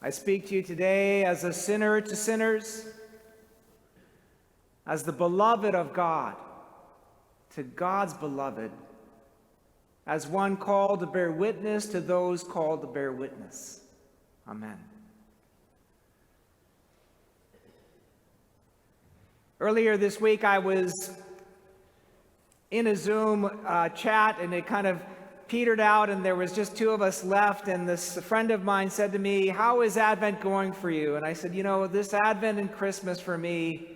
I speak to you today as a sinner to sinners, as the beloved of God, to God's beloved, as one called to bear witness to those called to bear witness. Amen. Earlier this week, I was in a Zoom chat, and it kind of petered out, and there was just two of us left, and this friend of mine said to me, "How is Advent going for you?" And I said, this Advent and Christmas for me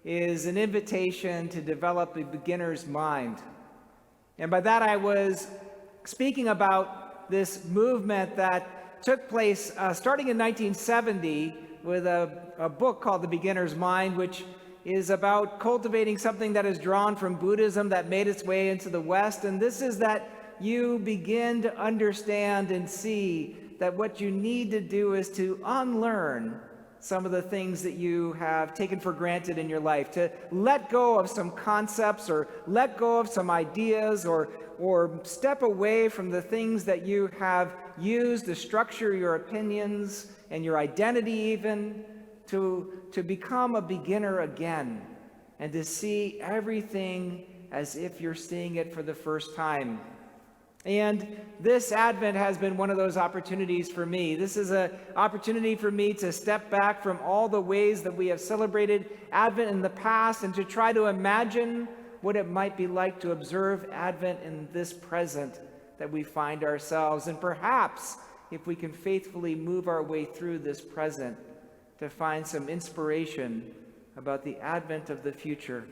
is an invitation to develop a beginner's mind. And by that I was speaking about this movement that took place starting in 1970 with a book called The Beginner's Mind, which is about cultivating something that is drawn from Buddhism that made its way into the West. And this is that you begin to understand and see that what you need to do is to unlearn some of the things that you have taken for granted in your life, to let go of some concepts or let go of some ideas or step away from the things that you have used to structure your opinions and your identity even, to become a beginner again and to see everything as if you're seeing it for the first time. And this Advent has been one of those opportunities for me. This is an opportunity for me to step back from all the ways that we have celebrated Advent in the past and to try to imagine what it might be like to observe Advent in this present that we find ourselves. And perhaps, if we can faithfully move our way through this present, to find some inspiration about the advent of the future.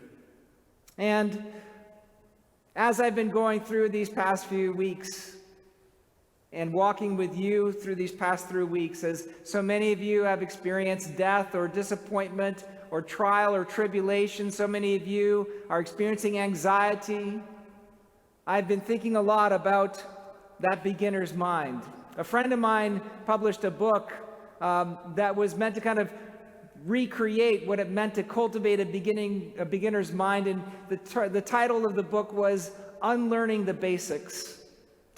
And as I've been going through these past few weeks and walking with you through these past 3 weeks, as so many of you have experienced death or disappointment or trial or tribulation, so many of you are experiencing anxiety, I've been thinking a lot about that beginner's mind. A friend of mine published a book that was meant to kind of recreate what it meant to cultivate a beginner's mind, and the title of the book was Unlearning the Basics.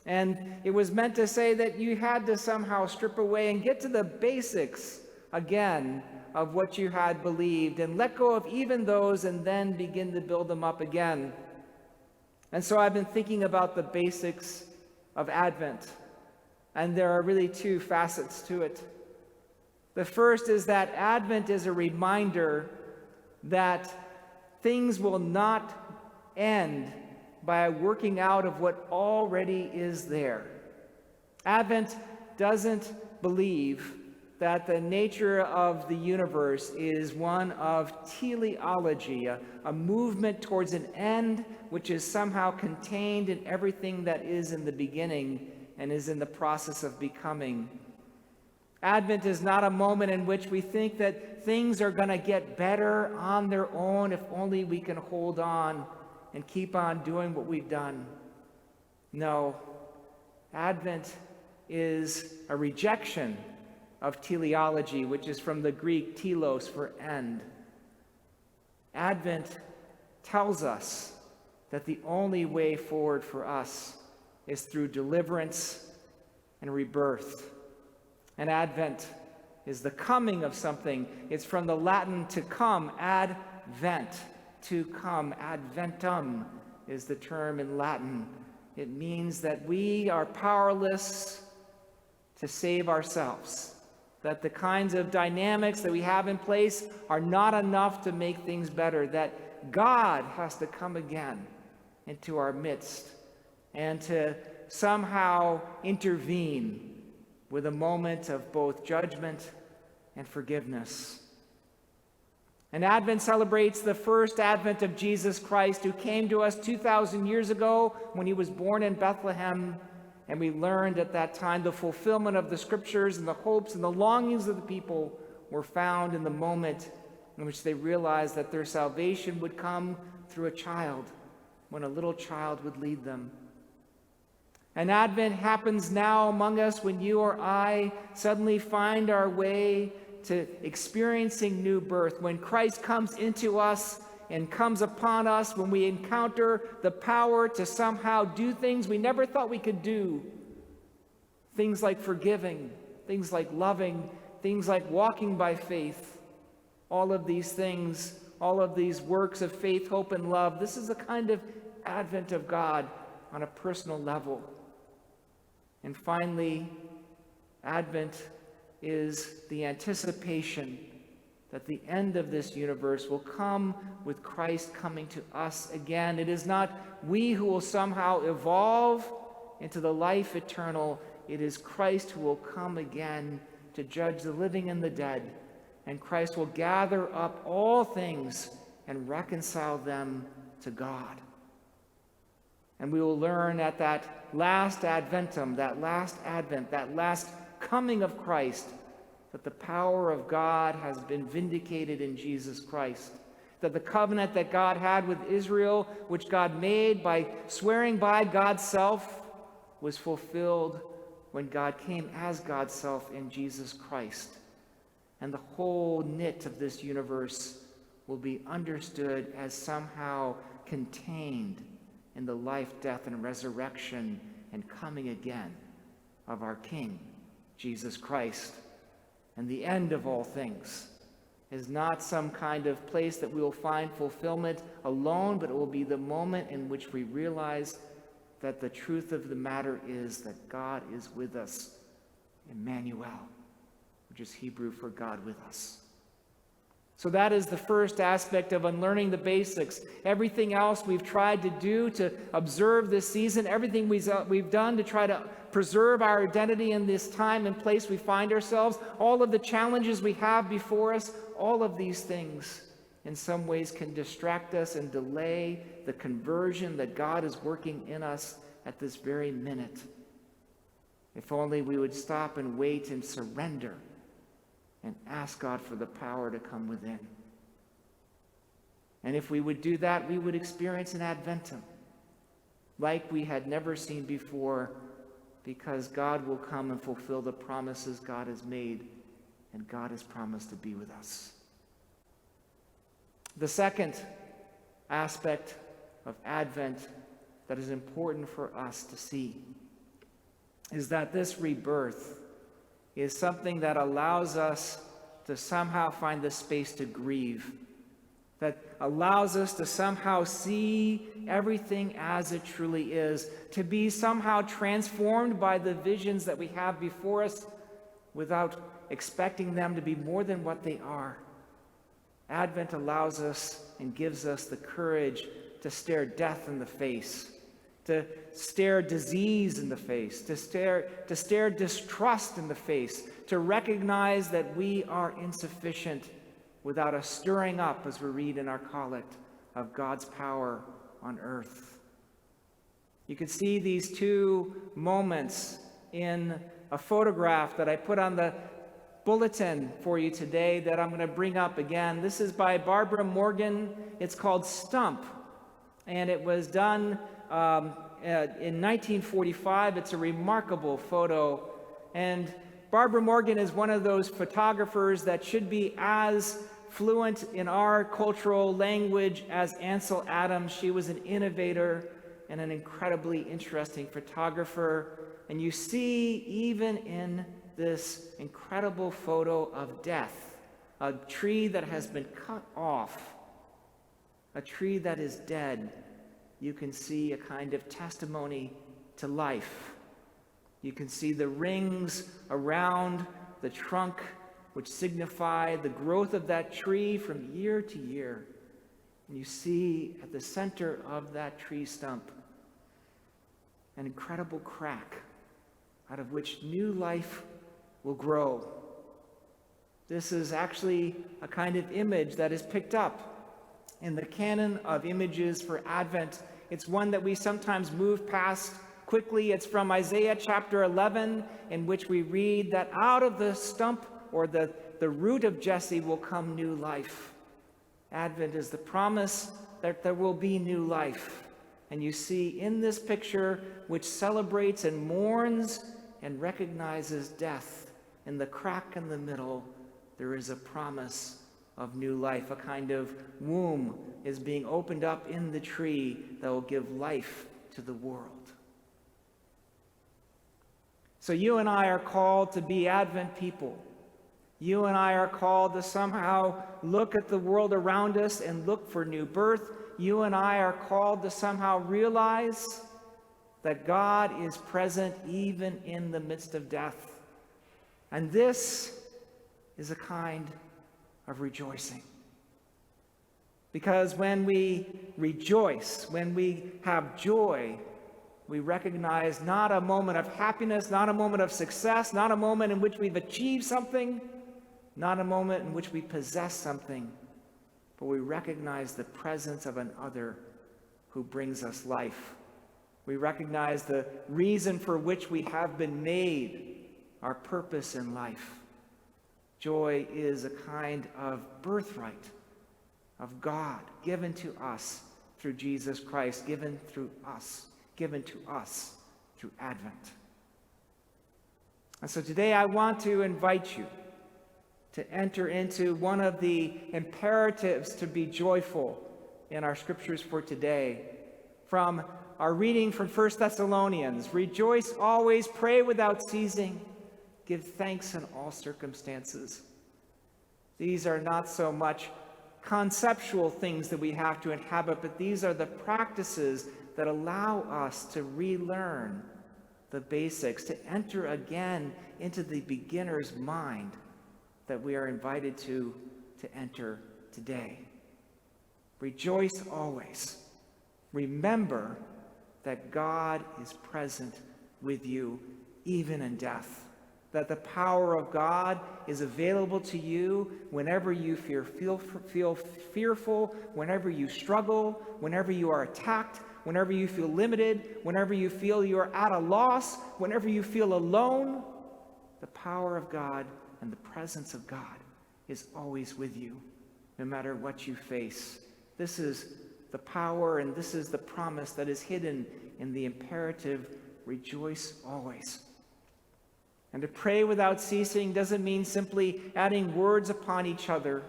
And it was meant to say that you had to somehow strip away and get to the basics again of what you had believed and let go of even those and then begin to build them up again. And so I've been thinking about the basics of Advent, and there are really two facets to it. The first is that Advent is a reminder that things will not end by working out of what already is there. Advent doesn't believe that the nature of the universe is one of teleology, a movement towards an end which is somehow contained in everything that is in the beginning and is in the process of becoming. Advent is not a moment in which we think that things are going to get better on their own if only we can hold on and keep on doing what we've done. No, Advent is a rejection of teleology, which is from the Greek telos, for end. Advent tells us that the only way forward for us is through deliverance and rebirth. And Advent is the coming of something. It's from the Latin to come, advent, to come. Adventum is the term in Latin. It means that we are powerless to save ourselves, that the kinds of dynamics that we have in place are not enough to make things better, that God has to come again into our midst and to somehow intervene with a moment of both judgment and forgiveness. And Advent celebrates the first advent of Jesus Christ, who came to us 2,000 years ago when he was born in Bethlehem. And we learned at that time the fulfillment of the scriptures and the hopes and the longings of the people were found in the moment in which they realized that their salvation would come through a child, when a little child would lead them. And Advent happens now among us when you or I suddenly find our way to experiencing new birth, when Christ comes into us and comes upon us, when we encounter the power to somehow do things we never thought we could do. Things like forgiving, things like loving, things like walking by faith, all of these things, all of these works of faith, hope, and love. This is a kind of Advent of God on a personal level. And finally, Advent is the anticipation that the end of this universe will come with Christ coming to us again. It is not we who will somehow evolve into the life eternal. It is Christ who will come again to judge the living and the dead. And Christ will gather up all things and reconcile them to God. And we will learn at that last Adventum, that last Advent, that last coming of Christ, that the power of God has been vindicated in Jesus Christ. That the covenant that God had with Israel, which God made by swearing by God's self, was fulfilled when God came as God's self in Jesus Christ. And the whole knit of this universe will be understood as somehow contained in the life, death, and resurrection and coming again of our King, Jesus Christ. And the end of all things is not some kind of place that we will find fulfillment alone, but it will be the moment in which we realize that the truth of the matter is that God is with us, Emmanuel, which is Hebrew for God with us. So that is the first aspect of unlearning the basics. Everything else we've tried to do to observe this season, everything we've done to try to preserve our identity in this time and place we find ourselves, all of the challenges we have before us, all of these things in some ways can distract us and delay the conversion that God is working in us at this very minute. If only we would stop and wait and surrender and ask God for the power to come within. And if we would do that, we would experience an Adventum like we had never seen before, because God will come and fulfill the promises God has made, and God has promised to be with us. The second aspect of Advent that is important for us to see is that this rebirth is something that allows us to somehow find the space to grieve, that allows us to somehow see everything as it truly is, to be somehow transformed by the visions that we have before us without expecting them to be more than what they are. Advent allows us and gives us the courage to stare death in the face, to stare disease in the face, to stare distrust in the face, to recognize that we are insufficient without a stirring up, as we read in our collect, of God's power on earth. You can see these two moments in a photograph that I put on the bulletin for you today that I'm going to bring up again. This is by Barbara Morgan. It's called Stump, and it was done in 1945. It's a remarkable photo, and Barbara Morgan is one of those photographers that should be as fluent in our cultural language as Ansel Adams. She was an innovator and an incredibly interesting photographer. And you see, even in this incredible photo of death, a tree that has been cut off, a tree that is dead, you can see a kind of testimony to life. You can see the rings around the trunk, which signify the growth of that tree from year to year. And you see at the center of that tree stump an incredible crack out of which new life will grow. This is actually a kind of image that is picked up in the canon of images for Advent. It's one that we sometimes move past quickly. It's from Isaiah chapter 11, in which we read that out of the stump or the root of Jesse will come new life. Advent is the promise that there will be new life. And you see in this picture, which celebrates and mourns and recognizes death, in the crack in the middle, there is a promise of new life. A kind of womb is being opened up in the tree that will give life to the world. So you and I are called to be Advent people, You and I are called to somehow look at the world around us and look for new birth. You and I are called to somehow realize that God is present even in the midst of death. And this is a kind of rejoicing. Because when we rejoice, when we have joy, we recognize not a moment of happiness, not a moment of success, not a moment in which we've achieved something, not a moment in which we possess something, but we recognize the presence of another who brings us life. We recognize the reason for which we have been made, our purpose in life. Joy is a kind of birthright of God given to us through Jesus Christ, given to us through Advent. And so today I want to invite you to enter into one of the imperatives to be joyful in our scriptures for today. From our reading from 1 Thessalonians, rejoice always, pray without ceasing, give thanks in all circumstances. These are not so much conceptual things that we have to inhabit, but these are the practices that allow us to relearn the basics, to enter again into the beginner's mind that we are invited to enter today. Rejoice always. Remember that God is present with you even in death. That the power of God is available to you whenever you feel fearful, whenever you struggle, whenever you are attacked, whenever you feel limited, whenever you feel you are at a loss, whenever you feel alone. The power of God and the presence of God is always with you, no matter what you face. This is the power and this is the promise that is hidden in the imperative, rejoice always. And to pray without ceasing doesn't mean simply adding words upon each other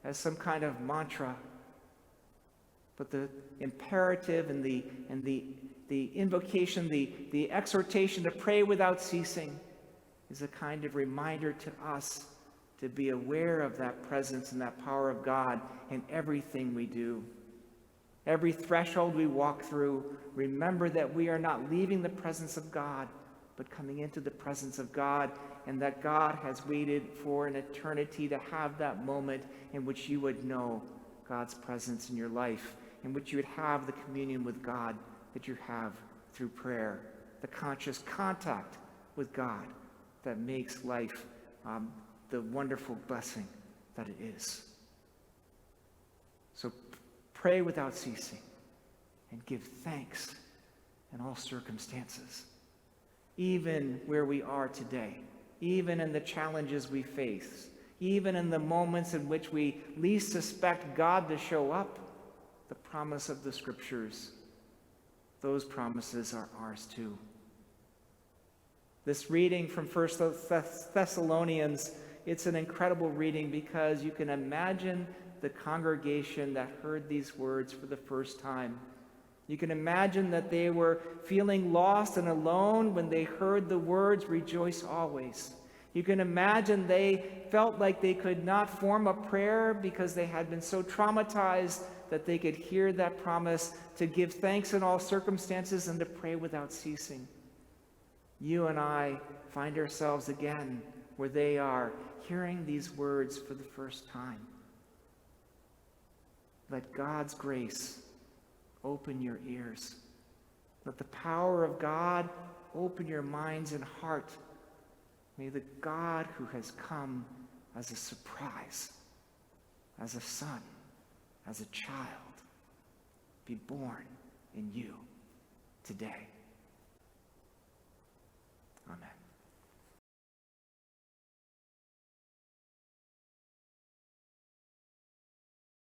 as some kind of mantra. But the imperative and the invocation, the exhortation to pray without ceasing is a kind of reminder to us to be aware of that presence and that power of God in everything we do. Every threshold we walk through, remember that we are not leaving the presence of God, but coming into the presence of God, and that God has waited for an eternity to have that moment in which you would know God's presence in your life, in which you would have the communion with God that you have through prayer, the conscious contact with God that makes life the wonderful blessing that it is. So pray without ceasing and give thanks in all circumstances. Even where we are today, even in the challenges we face, even in the moments in which we least suspect God to show up, the promise of the scriptures, those promises are ours too. This reading from 1 Thessalonians, it's an incredible reading because you can imagine the congregation that heard these words for the first time. You can imagine that they were feeling lost and alone when they heard the words, rejoice always. You can imagine they felt like they could not form a prayer because they had been so traumatized that they could hear that promise to give thanks in all circumstances and to pray without ceasing. You and I find ourselves again where they are, hearing these words for the first time. Let God's grace open your ears. Let the power of God open your minds and heart. May the God who has come as a surprise, as a son, as a child, be born in you today.